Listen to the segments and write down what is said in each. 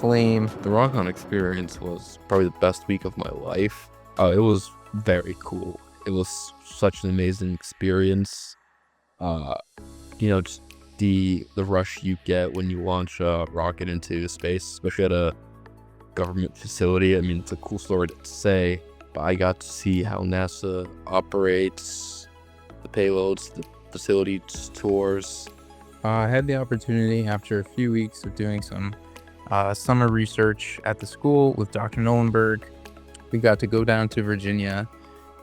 flame. The RockOn experience was probably the best week of my life. It was very cool. It was such an amazing experience. Just the rush you get when you launch a rocket into space, especially at a government facility. I mean, it's a cool story to say, but I got to see how NASA operates the payloads, the facility tours. I had the opportunity after a few weeks of doing some summer research at the school with Dr. Nollenberg. We got to go down to Virginia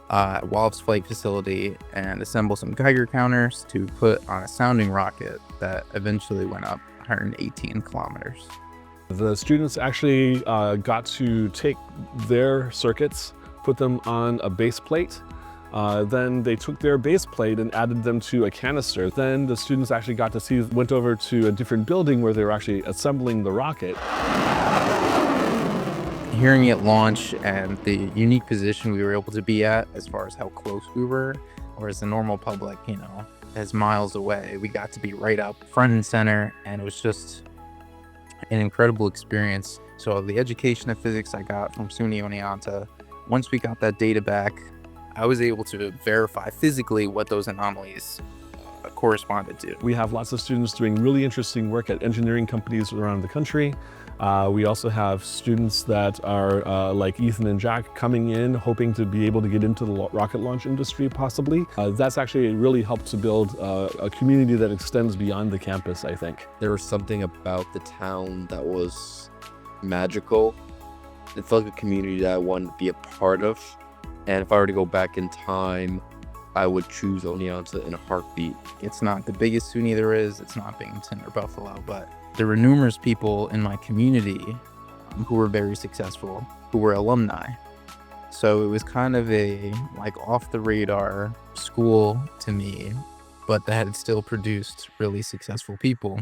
at Wallops Flight Facility and assemble some Geiger counters to put on a sounding rocket that eventually went up 118 kilometers. The students actually got to take their circuits, put them on a base plate. Then they took their base plate and added them to a canister. Then the students actually went over to a different building where they were actually assembling the rocket. Hearing it launch and the unique position we were able to be at as far as how close we were, whereas the normal public, is miles away, we got to be right up front and center, and it was just an incredible experience. So the education of physics I got from SUNY Oneonta, once we got that data back, I was able to verify physically what those anomalies corresponded to. We have lots of students doing really interesting work at engineering companies around the country. We also have students that are like Ethan and Jack coming in, hoping to be able to get into the rocket launch industry possibly. That's actually really helped to build a community that extends beyond the campus, I think. There was something about the town that was magical. It felt like a community that I wanted to be a part of. And if I were to go back in time, I would choose Oneonta in a heartbeat. It's not the biggest SUNY there is, it's not Binghamton or Buffalo, but there were numerous people in my community who were very successful, who were alumni. So it was kind of a off the radar school to me, but that had still produced really successful people.